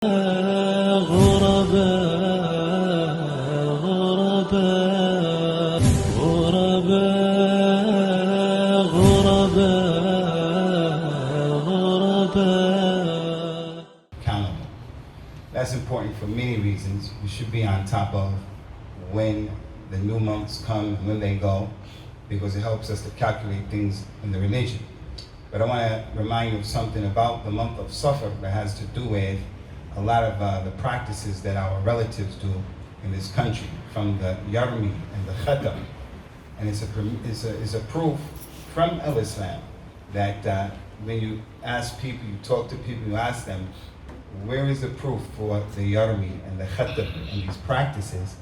غرباء غرباء غرباء. Accountable. That's important for many reasons. We should be on top of when the new months come and when they go, because it helps us to calculate things in the religion. But I want to remind you of something about the month of Safar that has to do with a lot of the practices that our relatives do in this country, from the Yarmi and the Khatam. And it's a proof from Islam that when you ask people, you talk to people, you ask them, where is the proof for the Yarmi and the Khatam and these practices?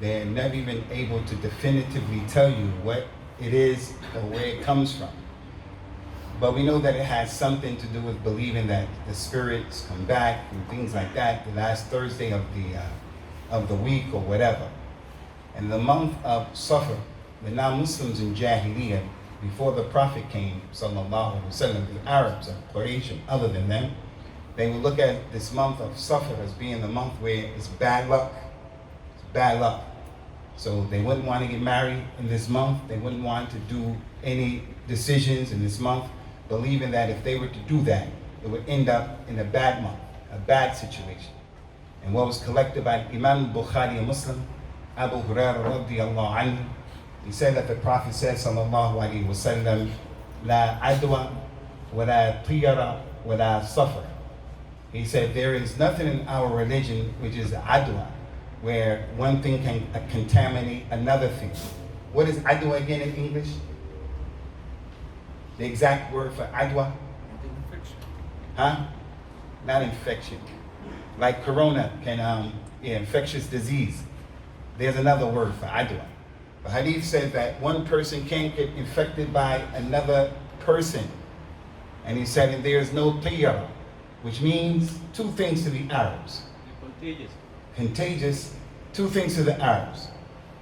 They're never even able to definitively tell you what it is or where it comes from. But we know that it has something to do with believing that the spirits come back and things like that, the last Thursday of the week or whatever. And the month of Safar, the non-Muslims in Jahiliyyah, before the Prophet came, sallallahu alaihi wasallam, the Arabs and Quraysh and other than them, they would look at this month of Safar as being the month where it's bad luck. It's bad luck. So they wouldn't want to get married in this month. They wouldn't want to do any decisions in this month, believing that if they were to do that, it would end up in a bad month, a bad situation. And what was collected by Imam Bukhari, a Muslim, Abu Hurairah radiyallahu anhu, he said that the Prophet said, sallallahu alayhi wa sallam, La adwa wa la tiyara wa la safar. He said, there is nothing in our religion which is adwa, where one thing can contaminate another thing. What is adwa again in English? The exact word for adwa? Infection. Huh? Not infection. Like corona can, infectious disease. There's another word for adwa. The hadith says that one person can't get infected by another person. And he said, and there's no tiyara, which means two things to the Arabs. Contagious. Contagious, two things to the Arabs.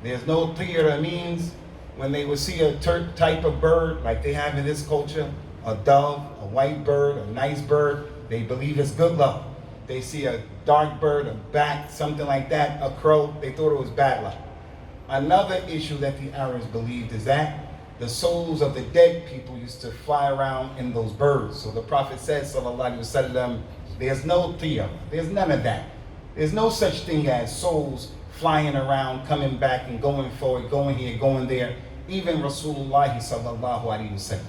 There's no tiyara means when they would see a type of bird like they have in this culture, a dove, a white bird, a nice bird, they believe it's good luck. They see a dark bird, a bat, something like that, a crow, they thought it was bad luck. Another issue that the Arabs believed is that the souls of the dead people used to fly around in those birds. So the Prophet said, sallallahu alaihi wasallam, there's no tiyara, there's none of that. There's no such thing as souls flying around, coming back and going forward, going here, going there. Even Rasulullah sallallahu alaihi wasallam.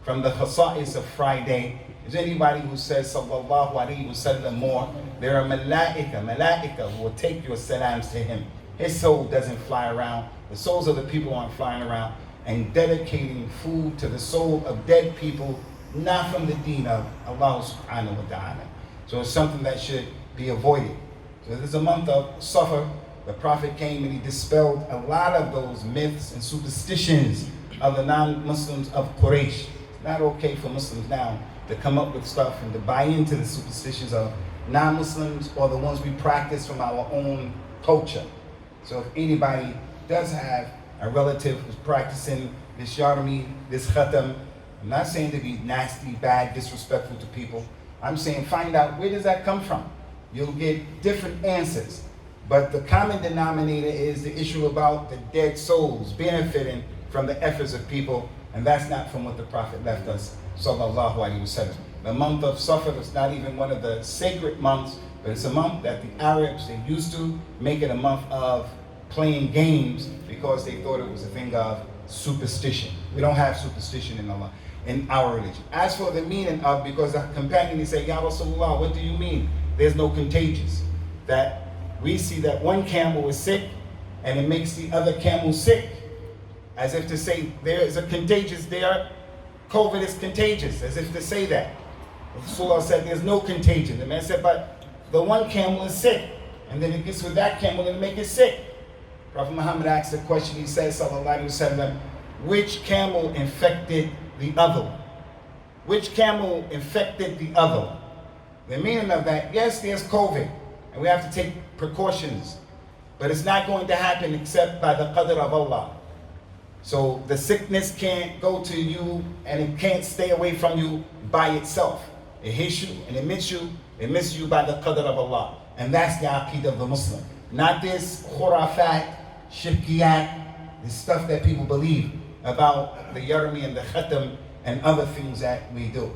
From the khasa'is of Friday, is anybody who says sallallahu alaihi wasallam more, there are malaika who will take your salams to him. His soul doesn't fly around. The souls of the people aren't flying around and dedicating food to the soul of dead people, not from the deen of Allah subhanahu wa ta'ala. So it's something that should be avoided. So there's a month of Safar. The Prophet came and he dispelled a lot of those myths and superstitions of the non-Muslims of Quraysh. It's not okay for Muslims now to come up with stuff and to buy into the superstitions of non-Muslims or the ones we practice from our own culture. So if anybody does have a relative who's practicing this yarmi, this khatam, I'm not saying to be nasty, bad, disrespectful to people. I'm saying find out where does that come from. You'll get different answers. But the common denominator is the issue about the dead souls benefiting from the efforts of people, and that's not from what the Prophet left us, sallallahu alaihi wasallam. The month of Safar is not even one of the sacred months, but it's a month that the Arabs, they used to make it a month of playing games because they thought it was a thing of superstition. We don't have superstition in our religion. As for the meaning of, because the companion, he said, Ya Rasulullah, what do you mean? There's no contagious. That we see that one camel is sick and it makes the other camel sick. As if to say there is a contagious there, COVID is contagious, as if to say that. Rasulullah said there's no contagion. The man said, but the one camel is sick, and then it gets with that camel and it makes it sick. Prophet Muhammad asked the question, he said, sallallahu alaihi wasallam, which camel infected the other one? Which camel infected the other one? The meaning of that, yes, there's COVID, and we have to take precautions, but it's not going to happen except by the qadr of Allah. So the sickness can't go to you and it can't stay away from you by itself. It hits you and it meets you They miss you by the qadr of Allah. And that's the aqeedah of the Muslim. Not this khurafat, shirkiyat, this stuff that people believe about the yarmi and the khatam and other things that we do.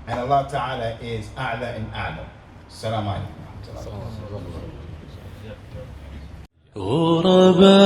And Allah Ta'ala is a'la and a'la. Assalamu alaikum. غرباء